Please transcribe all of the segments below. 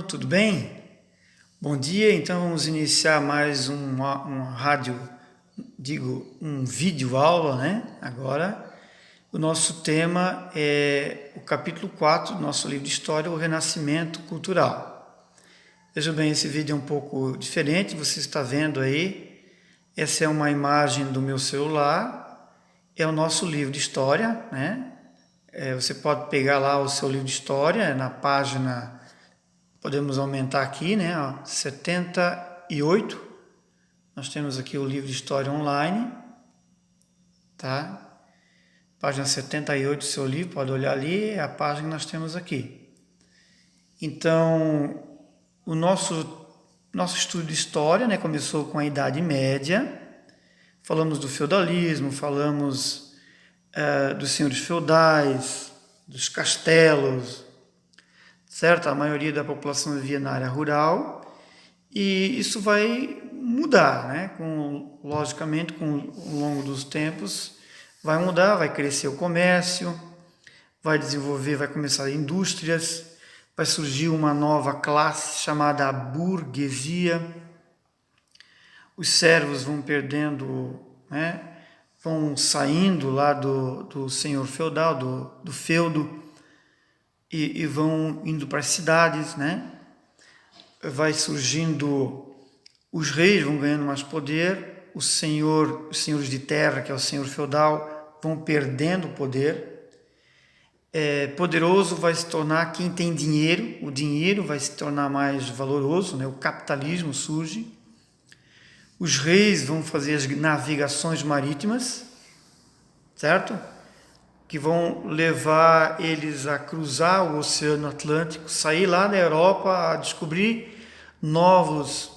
Tudo bem? Bom dia, então vamos iniciar mais um vídeo aula, né? Agora, o nosso tema é o capítulo 4 do nosso livro de História, o Renascimento Cultural. Veja bem, esse vídeo é um pouco diferente, você está vendo aí, essa é uma imagem do meu celular, é o nosso livro de História, né? Você pode pegar lá o seu livro de História, na página... Podemos aumentar aqui, né? 78. Nós temos aqui o livro de História online, tá? Página 78 do seu livro, pode olhar ali, é a página que nós temos aqui. Então, o nosso estudo de História, né, começou com a Idade Média. Falamos do feudalismo, falamos dos senhores feudais, dos castelos, certo? A maioria da população vivia na área rural e isso vai mudar, né? Logicamente, com o longo dos tempos, vai mudar, vai crescer o comércio, vai começar indústrias, vai surgir uma nova classe chamada burguesia. Os servos vão perdendo, né? Vão saindo lá do senhor feudal, do feudo, e vão indo para as cidades, né? Vai surgindo, os reis vão ganhando mais poder, os senhores de terra, que é o senhor feudal, vão perdendo poder. Poderoso vai se tornar quem tem dinheiro, o dinheiro vai se tornar mais valoroso, né? O capitalismo surge. Os reis vão fazer as navegações marítimas, certo? Que vão levar eles a cruzar o Oceano Atlântico, sair lá da Europa, a descobrir novos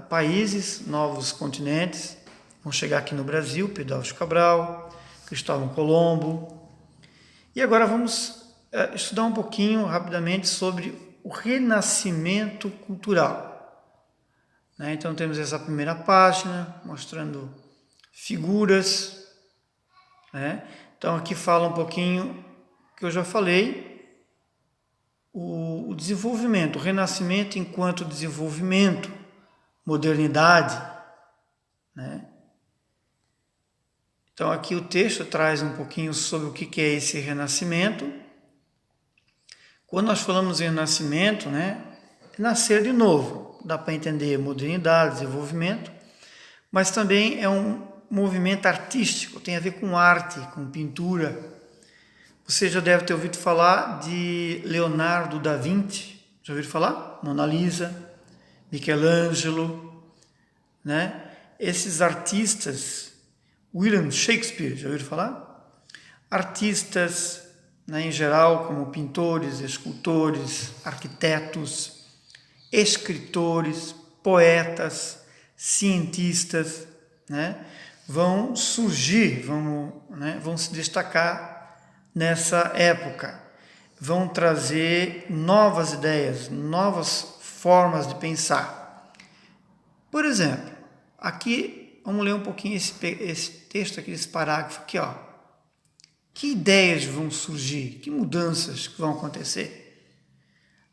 países, novos continentes. Vão chegar aqui no Brasil, Pedro Álvares Cabral, Cristóvão Colombo. E agora vamos estudar um pouquinho, rapidamente, sobre o renascimento cultural. Né? Então temos essa primeira página, mostrando figuras, né? Então aqui fala um pouquinho que eu já falei, o desenvolvimento, o renascimento enquanto desenvolvimento, modernidade, né? Então aqui o texto traz um pouquinho sobre o que é esse renascimento. Quando nós falamos em renascimento, né, é nascer de novo, dá para entender modernidade, desenvolvimento, mas também é um movimento artístico, tem a ver com arte, com pintura. Você já deve ter ouvido falar de Leonardo da Vinci, já ouviram falar? Mona Lisa, Michelangelo, né? Esses artistas, William Shakespeare, já ouviram falar? Artistas, né, em geral, como pintores, escultores, arquitetos, escritores, poetas, cientistas, né? Vão surgir, vão se destacar nessa época, vão trazer novas ideias, novas formas de pensar. Por exemplo, aqui, vamos ler um pouquinho esse texto aqui, esse parágrafo aqui, ó. Que ideias vão surgir? Que mudanças vão acontecer?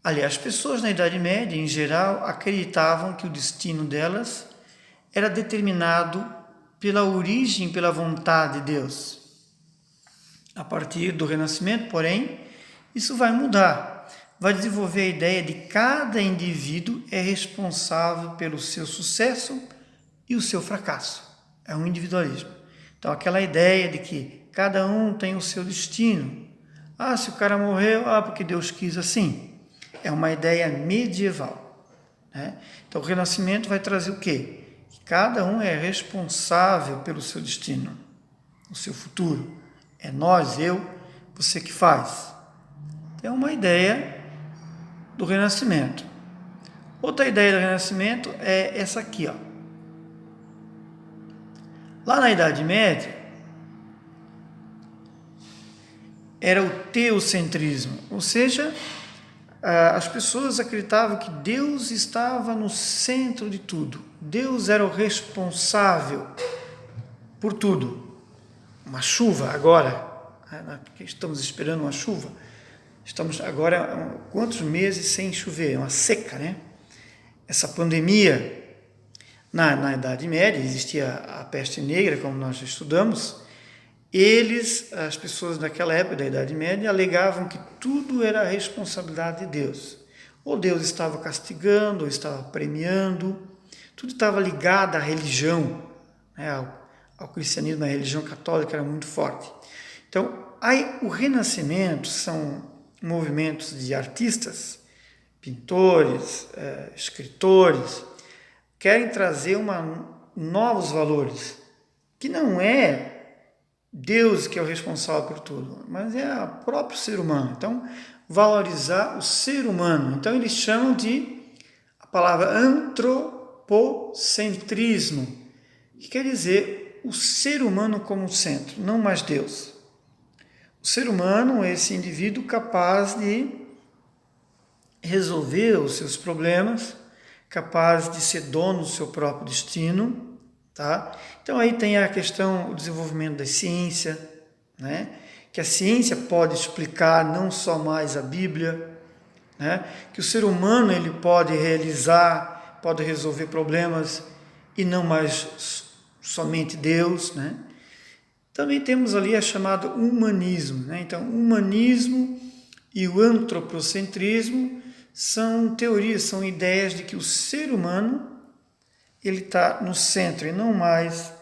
Aliás, as pessoas na Idade Média, em geral, acreditavam que o destino delas era determinado pela origem, pela vontade de Deus. A partir do Renascimento, porém, isso vai mudar. Vai desenvolver a ideia de que cada indivíduo é responsável pelo seu sucesso e o seu fracasso. É um individualismo. Então, aquela ideia de que cada um tem o seu destino. Se o cara morreu, porque Deus quis assim. É uma ideia medieval, né? Então, o Renascimento vai trazer o quê? Cada um é responsável pelo seu destino, o seu futuro. É nós, eu, você que faz. É uma ideia do Renascimento. Outra ideia do Renascimento é essa aqui, ó. Lá na Idade Média, era o teocentrismo, ou seja, as pessoas acreditavam que Deus estava no centro de tudo. Deus era o responsável por tudo. Uma chuva agora, porque estamos esperando uma chuva, Estamos agora quantos meses sem chover? É uma seca, né? Essa pandemia, na Idade Média, existia a peste negra, como nós estudamos. As pessoas daquela época da Idade Média, alegavam que tudo era a responsabilidade de Deus. Ou Deus estava castigando, ou estava premiando. Tudo estava ligado à religião, né? ao cristianismo. A religião católica era muito forte. Então, aí, o Renascimento são movimentos de artistas, pintores, escritores, querem trazer novos valores, que não é Deus que é o responsável por tudo, mas é o próprio ser humano. Então, valorizar o ser humano. Então, eles chamam a palavra antropocentrismo, que quer dizer o ser humano como centro, não mais Deus. O ser humano é esse indivíduo capaz de resolver os seus problemas, capaz de ser dono do seu próprio destino, tá? Então aí tem a questão, o desenvolvimento da ciência, né? Que a ciência pode explicar não só mais a Bíblia, né? Que o ser humano ele pode realizar, pode resolver problemas e não mais somente Deus, né? Também temos ali a chamada humanismo, né? Então, o humanismo e o antropocentrismo são teorias, são ideias de que o ser humano ele está no centro e não mais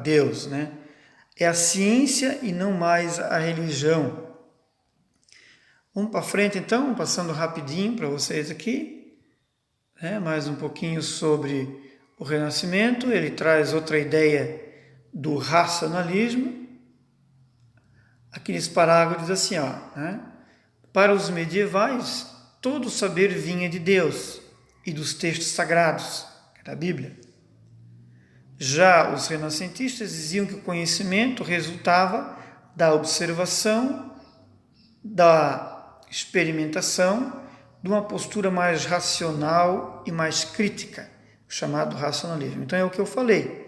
Deus, né? É a ciência e não mais a religião. Vamos para frente então, passando rapidinho para vocês aqui, né? Mais um pouquinho sobre o Renascimento. Ele traz outra ideia do racionalismo. Aqui nesse parágrafo diz assim, né? Para os medievais, todo o saber vinha de Deus e dos textos sagrados, que é da Bíblia. Já os renascentistas diziam que o conhecimento resultava da observação, da experimentação, de uma postura mais racional e mais crítica, chamado racionalismo. Então é o que eu falei.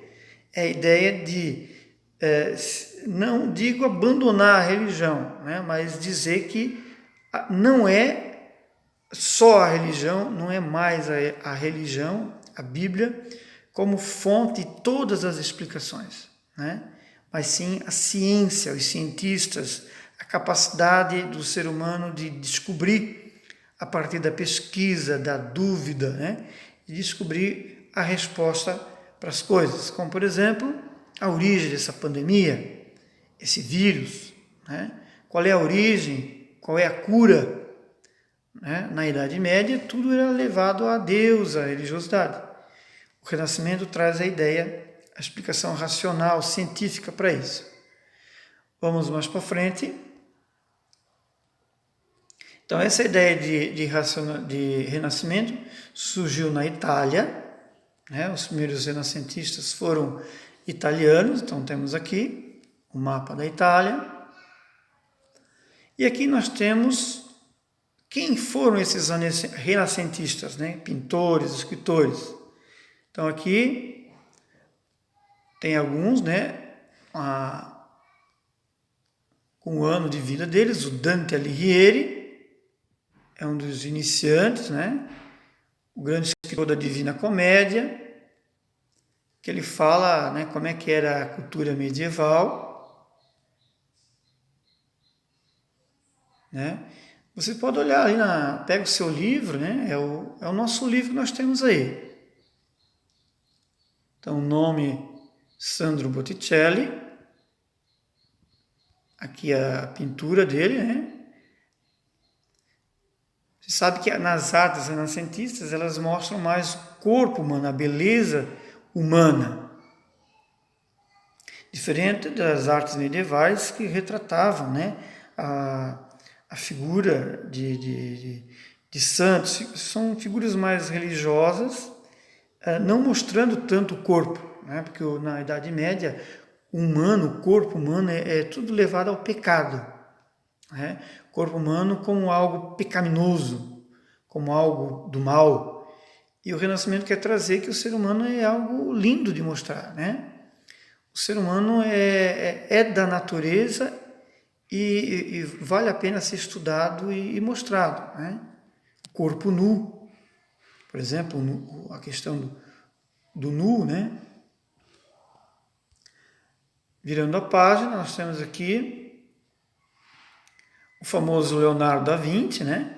É a ideia de, não digo abandonar a religião, né, mas dizer que não é só a religião, não é mais a religião, a Bíblia, como fonte de todas as explicações, né, mas sim a ciência, os cientistas, a capacidade do ser humano de descobrir, a partir da pesquisa, da dúvida, né, de descobrir a resposta para as coisas, como por exemplo a origem dessa pandemia, esse vírus, né? Qual é a origem, qual é a cura, né? Na Idade Média tudo era levado a Deus, a religiosidade. O Renascimento traz a ideia, a explicação racional, científica para isso. Vamos mais para frente. Então essa ideia de renascimento surgiu na Itália, né? Os primeiros renascentistas foram italianos, então temos aqui o mapa da Itália. E aqui nós temos quem foram esses renascentistas, né? Pintores, escritores. Então aqui tem alguns, né? Com o ano de vida deles, o Dante Alighieri é um dos iniciantes, né? O grande escritor da Divina Comédia, que ele fala, né, como é que era a cultura medieval, né? Você pode olhar ali, pega o seu livro, né? É o nosso livro que nós temos aí. Então, o nome Sandro Botticelli, aqui a pintura dele, né? Você sabe que nas artes renascentistas elas mostram mais o corpo humano, a beleza humana. Diferente das artes medievais que retratavam, né, a figura de santos. São figuras mais religiosas, não mostrando tanto o corpo, né, porque na Idade Média o corpo humano é tudo levado ao pecado. Né? O corpo humano como algo pecaminoso, como algo do mal. E o Renascimento quer trazer que o ser humano é algo lindo de mostrar, né? O ser humano é da natureza, e vale a pena ser estudado e mostrado, né? Corpo nu, por exemplo, a questão do nu, né? Virando a página, nós temos aqui o famoso Leonardo da Vinci, né?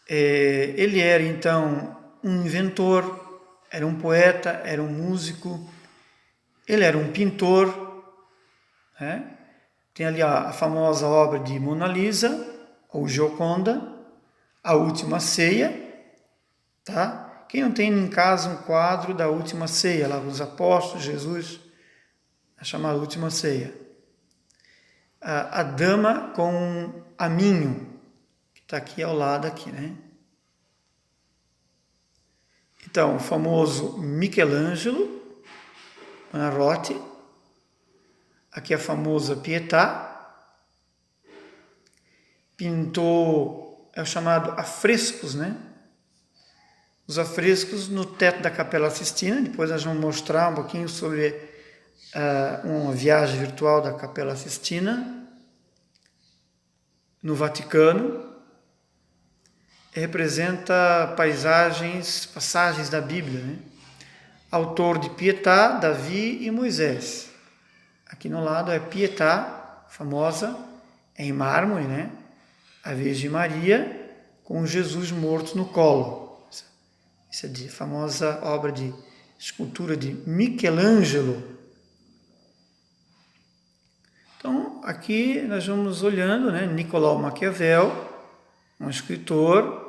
Ele era, então, um inventor, era um poeta, era um músico, ele era um pintor, né? Tem ali a famosa obra de Mona Lisa, ou Gioconda, A Última Ceia, tá? Quem não tem em casa um quadro da Última Ceia, lá dos apóstolos, Jesus, a chamada Última Ceia. A dama com aminho, que está aqui ao lado, aqui, né? Então, o famoso Michelangelo, Buonarroti, aqui a famosa Pietà, pintou, é o chamado afrescos, né? Os afrescos no teto da Capela Sistina. Depois nós vamos mostrar um pouquinho sobre uma viagem virtual da Capela Sistina no Vaticano. Representa passagens da Bíblia, né? Autor de Pietà, Davi e Moisés. Aqui no lado é Pietà, famosa, em mármore, né? A Virgem Maria com Jesus morto no colo. Isso é de famosa obra de escultura de Michelangelo. Então, aqui nós vamos olhando, né? Nicolau Maquiavel, um escritor,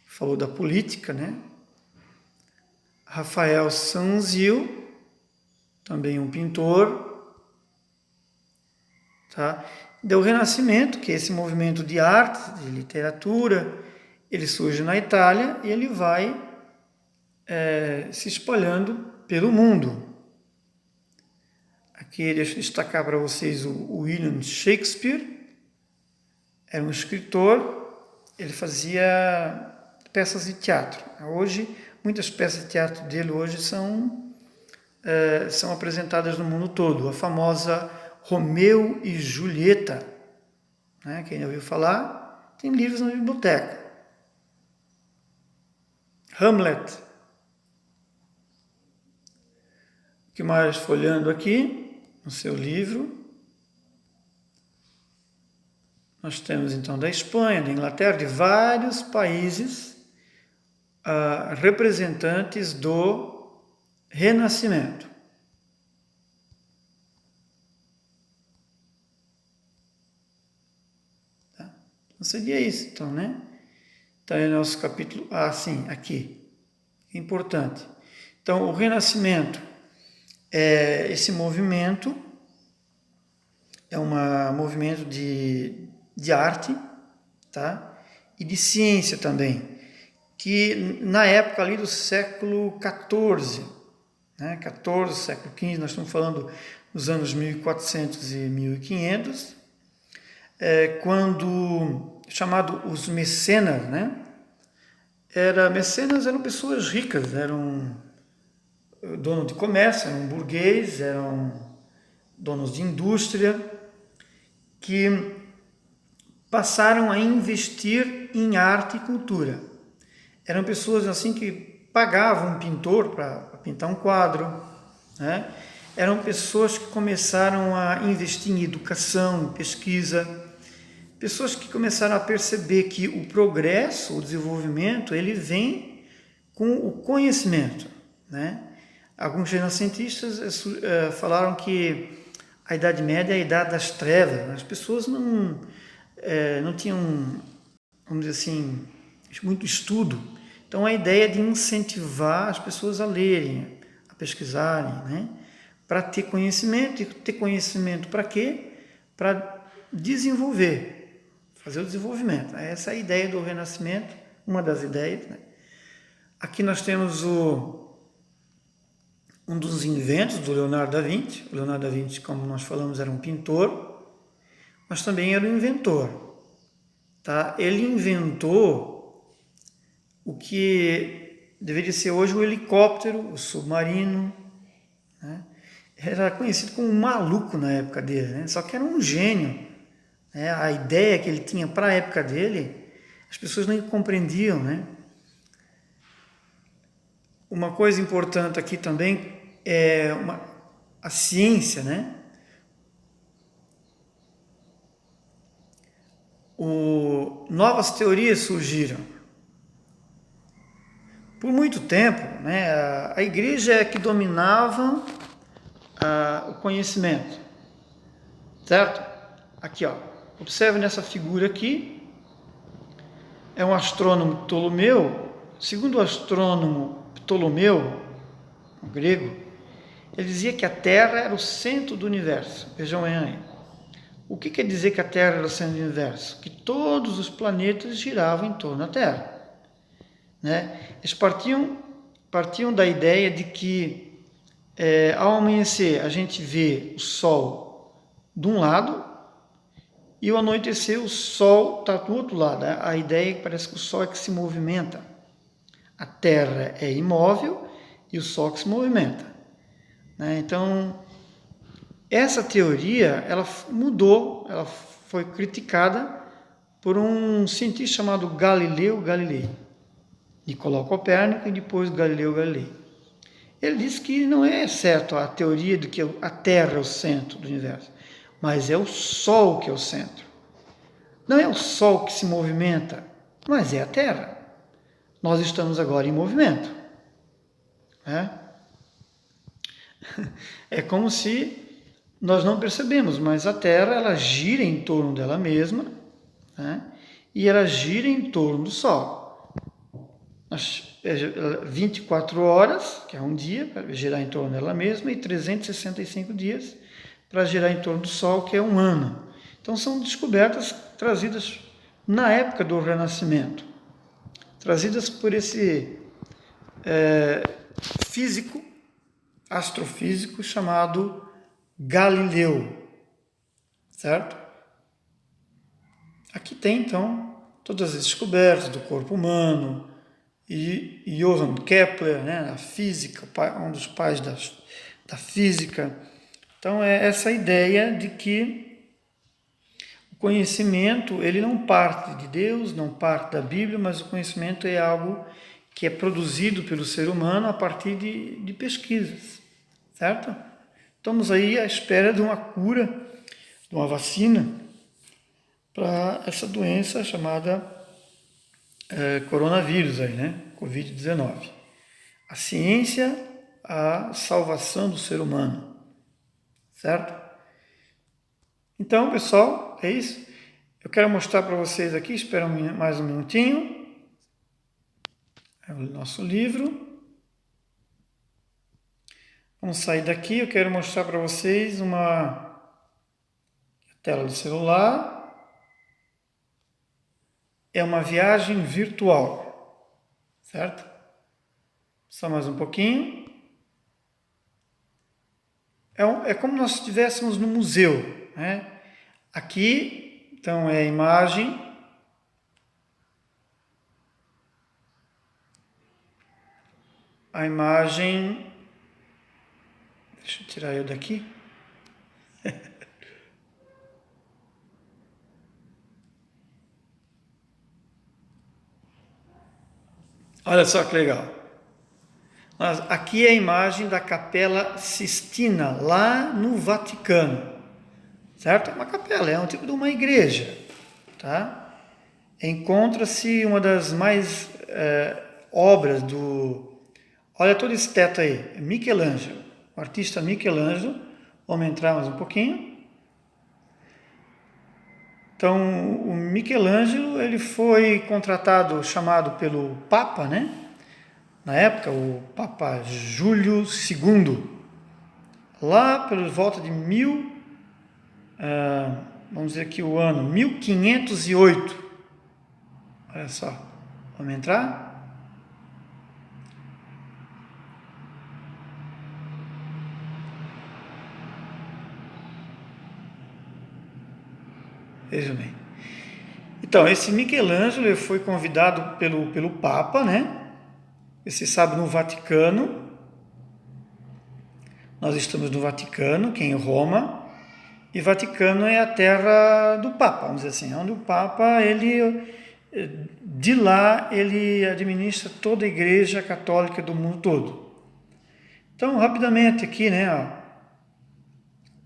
falou da política, né? Rafael Sanzio, também um pintor, tá? Do Renascimento, que é esse movimento de arte, de literatura, ele surge na Itália e ele vai se espalhando pelo mundo. Aqui deixa eu destacar para vocês o William Shakespeare, era um escritor, ele fazia peças de teatro. Hoje, muitas peças de teatro dele hoje são apresentadas no mundo todo. A famosa Romeu e Julieta, né? Quem já ouviu falar, tem livros na biblioteca. Hamlet. O que mais folhando aqui no seu livro? Nós temos então da Espanha, da Inglaterra, de vários países representantes do Renascimento. Tá? Então seria isso, então, né? Então é nosso capítulo, sim, aqui. É importante. Então, o Renascimento é esse movimento, é um movimento de arte, tá? E de ciência também, que na época ali do século XIV, né? XIV, século XV, nós estamos falando dos anos 1400 e 1500, quando, chamado os mecenas, né? Mecenas eram pessoas ricas, eram donos de comércio, eram burguês, eram donos de indústria, que passaram a investir em arte e cultura. Eram pessoas assim que pagavam um pintor para pintar um quadro, né? Eram pessoas que começaram a investir em educação, em pesquisa, pessoas que começaram a perceber que o progresso, o desenvolvimento, ele vem com o conhecimento, né? Alguns renascentistas falaram que a Idade Média é a Idade das Trevas. As pessoas não tinham, vamos dizer assim, muito estudo. Então, a ideia de incentivar as pessoas a lerem, a pesquisarem, né? Para ter conhecimento. E ter conhecimento para quê? Para desenvolver, fazer o desenvolvimento. Essa é a ideia do Renascimento, uma das ideias, né? Aqui nós temos um dos inventos do Leonardo da Vinci. O Leonardo da Vinci, como nós falamos, era um pintor, mas também era um inventor. Tá? Ele inventou o que deveria ser hoje o helicóptero, o submarino, né? era conhecido como um maluco na época dele, né? Só que era um gênio, né? A ideia que ele tinha para a época dele, as pessoas não compreendiam, né? Uma coisa importante aqui também é a ciência, né? Novas teorias surgiram. Por muito tempo, né, a igreja é que dominava o conhecimento, certo? Aqui, ó, observe nessa figura aqui, é um astrônomo Ptolomeu. Segundo o astrônomo Ptolomeu, o grego, ele dizia que a Terra era o centro do universo. Vejam aí. O que quer dizer que a Terra era o centro do universo? Que todos os planetas giravam em torno da Terra, né? Eles partiam da ideia de que ao amanhecer a gente vê o Sol de um lado e ao anoitecer o Sol está do outro lado. A ideia é que parece que o Sol é que se movimenta. A Terra é imóvel e o Sol que se movimenta, né? Então, essa teoria ela mudou, ela foi criticada por um cientista chamado Galileu Galilei, Nicolau Copérnico e depois Galileu Galilei. Ele disse que não é certo a teoria de que a Terra é o centro do universo, mas é o Sol que é o centro. Não é o Sol que se movimenta, mas é a Terra. Nós estamos agora em movimento, né? É como se nós não percebemos, mas a Terra ela gira em torno dela mesma, né? E ela gira em torno do Sol. 24 horas, que é um dia, para girar em torno dela mesma, e 365 dias para girar em torno do Sol, que é um ano. Então são descobertas trazidas na época do Renascimento, trazidas por esse físico, astrofísico chamado Galileu, certo? Aqui tem então todas as descobertas do corpo humano e Johann Kepler, né, a física, um dos pais da física. Então é essa ideia de que o conhecimento ele não parte de Deus, não parte da Bíblia, mas o conhecimento é algo que é produzido pelo ser humano a partir de pesquisas, certo? Estamos aí à espera de uma cura, de uma vacina para essa doença chamada coronavírus, aí, né? Covid-19. A ciência, a salvação do ser humano, certo? Então, pessoal, é isso. Eu quero mostrar para vocês aqui, espera mais um minutinho. É o nosso livro. Vamos sair daqui, eu quero mostrar para vocês uma tela do celular. É uma viagem virtual, certo? Só mais um pouquinho. É como nós estivéssemos no museu, né? Aqui, então, é a imagem. A imagem... Deixa eu tirar eu daqui. Olha só que legal. Aqui é a imagem da Capela Sistina, lá no Vaticano, certo? É uma capela, é um tipo de uma igreja, tá? Encontra-se uma das mais obras do... Olha todo esse teto aí, Michelangelo, o artista Michelangelo. Vamos entrar mais um pouquinho. Então, o Michelangelo, ele foi contratado, chamado pelo Papa, né? Na época, o Papa Júlio II, lá por volta de vamos dizer aqui o ano, 1508. Olha só, vamos entrar? Veja bem. Então, esse Michelangelo foi convidado pelo Papa, né? Você sabe, no Vaticano, Nós estamos no Vaticano, que é em Roma, e Vaticano é a terra do Papa, vamos dizer assim, onde o Papa, de lá, ele administra toda a Igreja Católica do mundo todo. Então, rapidamente aqui, né, ó,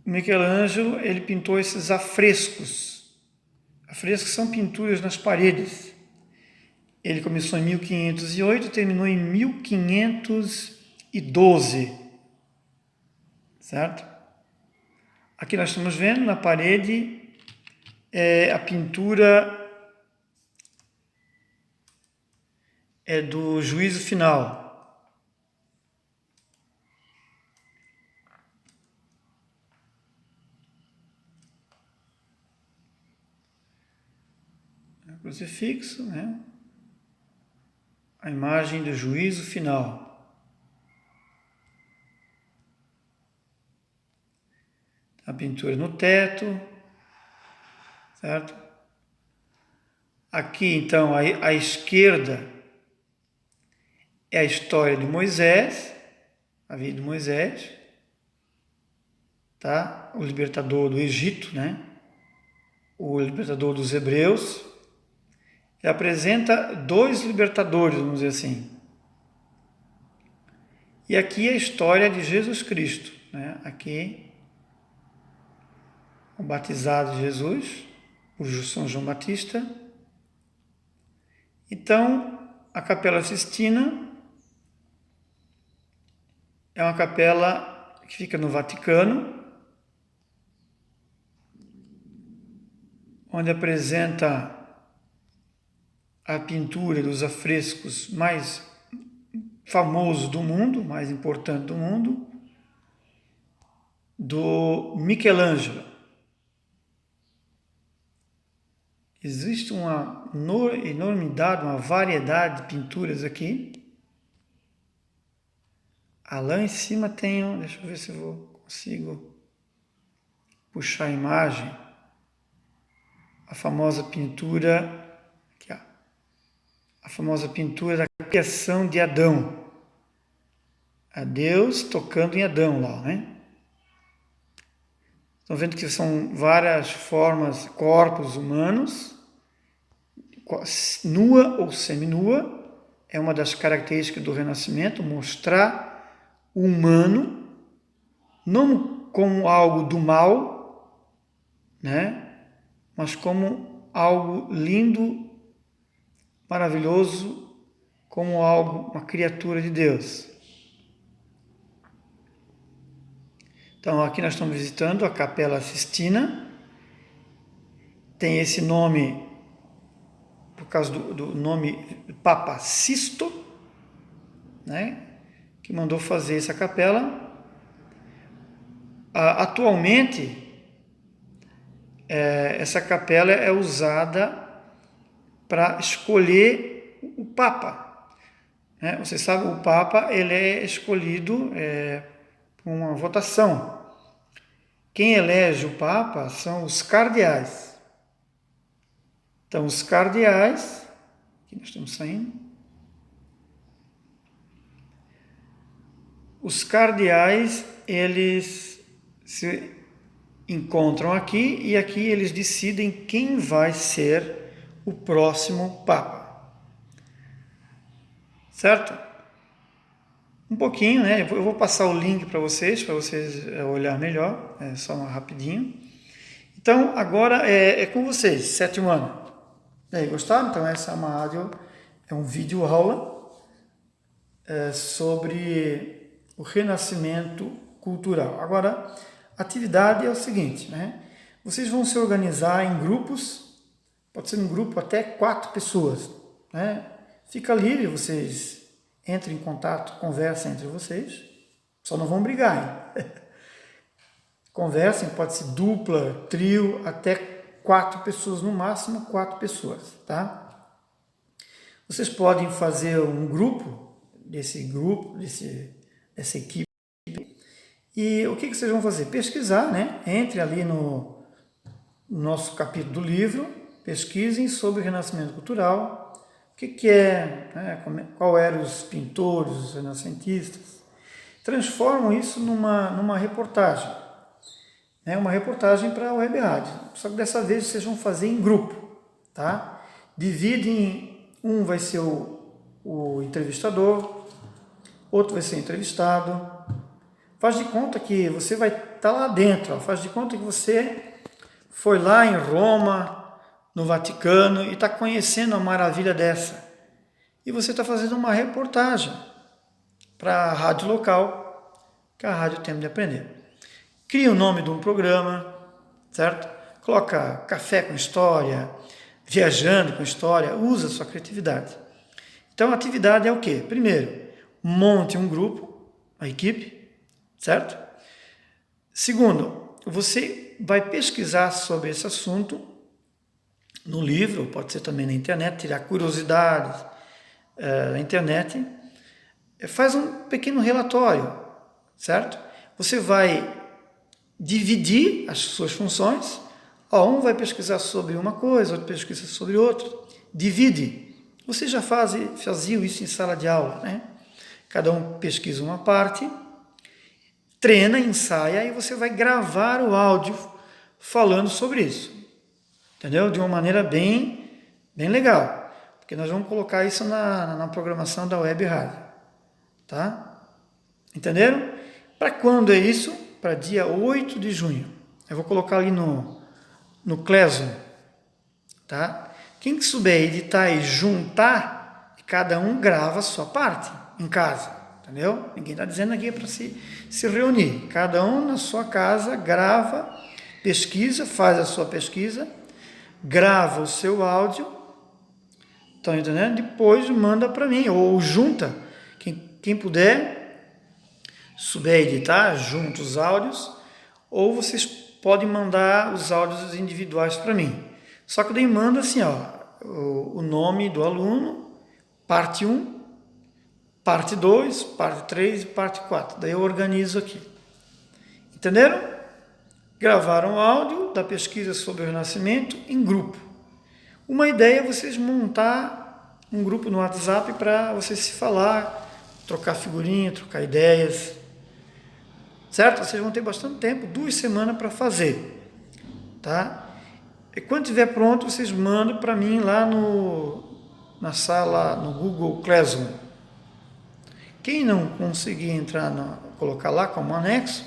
Michelangelo, ele pintou esses afrescos. Afrescos são pinturas nas paredes. Ele começou em 1508 e terminou em 1512, certo? Aqui nós estamos vendo na parede a pintura do Juízo Final. Crucifixo, né? A imagem do Juízo Final. A pintura no teto, certo? Aqui, então, à esquerda é a história de Moisés, a vida de Moisés, tá? O libertador do Egito, né? O libertador dos hebreus. Ele apresenta dois libertadores, vamos dizer assim. E aqui é a história de Jesus Cristo, né? Aqui o batizado de Jesus, por São João Batista. Então, a Capela Sistina é uma capela que fica no Vaticano, onde apresenta a pintura dos afrescos mais famoso do mundo, mais importante do mundo, do Michelangelo. Existe uma enormidade, uma variedade de pinturas aqui. Lá em cima tem, deixa eu ver se eu consigo puxar a imagem, a famosa pintura, aqui, ó, a famosa pintura da criação de Adão. A Deus tocando em Adão lá, né? Estão vendo que são várias formas, corpos humanos, nua ou seminua, é uma das características do Renascimento, mostrar o humano não como algo do mal, né? Mas como algo lindo, maravilhoso, como algo, uma criatura de Deus. Então aqui nós estamos visitando a Capela Sistina, tem esse nome por causa do nome Papa Sisto, né, que mandou fazer essa capela. Atualmente, essa capela é usada para escolher o Papa. Né? Você sabe, o Papa ele é escolhido por uma votação. Quem elege o Papa são os cardeais. Então, os cardeais, aqui nós estamos saindo, os cardeais, eles se encontram aqui e aqui eles decidem quem vai ser o próximo Papa. Certo? Um pouquinho, né? Eu vou passar o link para vocês olhar melhor, só rapidinho. Então, agora é com vocês, sétimo ano. E aí, gostaram? Então, essa é um vídeo aula sobre o renascimento cultural. Agora, a atividade é o seguinte, né? Vocês vão se organizar em grupos, pode ser um grupo até 4 pessoas, né? Fica livre, vocês entrem em contato, conversem entre vocês, só não vão brigar, hein? Conversem, pode ser dupla, trio, até 4 pessoas, no máximo 4 pessoas, tá? Vocês podem fazer um grupo, dessa equipe, e o que vocês vão fazer? Pesquisar, né? Entre ali no nosso capítulo do livro, pesquisem sobre o Renascimento Cultural, o que é, né? Qual eram os pintores, os renascentistas. transformam isso numa reportagem. Né? Uma reportagem para a web rádio. Só que dessa vez vocês vão fazer em grupo. Tá? Dividem, um vai ser o entrevistador, outro vai ser entrevistado. Faz de conta que você vai estar lá dentro, ó. Faz de conta que você foi lá em Roma, no Vaticano, e está conhecendo a maravilha dessa. E você está fazendo uma reportagem para a rádio local, que a rádio tem de aprender. Cria o nome de um programa, certo? Coloca café com história, viajando com história, usa a sua criatividade. Então a atividade é o quê? Primeiro, monte um grupo, a equipe, certo? Segundo, você vai pesquisar sobre esse assunto no livro, pode ser também na internet, tirar curiosidades na internet. Faz um pequeno relatório, certo? Você vai dividir as suas funções. Um vai pesquisar sobre uma coisa, outro pesquisa sobre outra. Divide. Você já fazia isso em sala de aula, né? Cada um pesquisa uma parte, treina, ensaia, e você vai gravar o áudio falando sobre isso. Entendeu? De uma maneira bem legal. Porque nós vamos colocar isso na programação da web rádio. Tá? Entenderam? Para quando é isso? Para dia 8 de junho. Eu vou colocar ali no Classroom. Tá? Quem que souber editar e juntar, cada um grava a sua parte em casa. Entendeu? Ninguém está dizendo aqui para se reunir. Cada um na sua casa grava, pesquisa, faz a sua pesquisa, grava o seu áudio. Estão entendendo? Depois manda para mim, ou junta. Quem puder, souber editar, junta os áudios, ou vocês podem mandar os áudios individuais para mim. Só que daí manda assim, o nome do aluno, parte 1, parte 2, parte 3 e parte 4. Daí eu organizo aqui. Entenderam? Gravaram o áudio da pesquisa sobre o Renascimento em grupo. Uma ideia é vocês montar um grupo no WhatsApp para vocês se falar, trocar figurinha, trocar ideias, certo? Vocês vão ter bastante tempo, 2 semanas para fazer, tá? E quando estiver pronto, vocês mandam para mim lá na sala, no Google Classroom. Quem não conseguir entrar, colocar lá como anexo,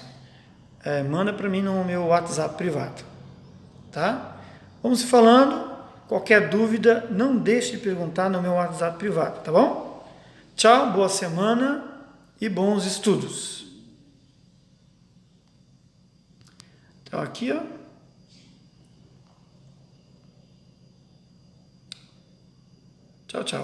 manda para mim no meu WhatsApp privado, tá? Vamos se falando, qualquer dúvida, não deixe de perguntar no meu WhatsApp privado, tá bom? Tchau, boa semana e bons estudos. Então aqui, ó. Tchau, tchau.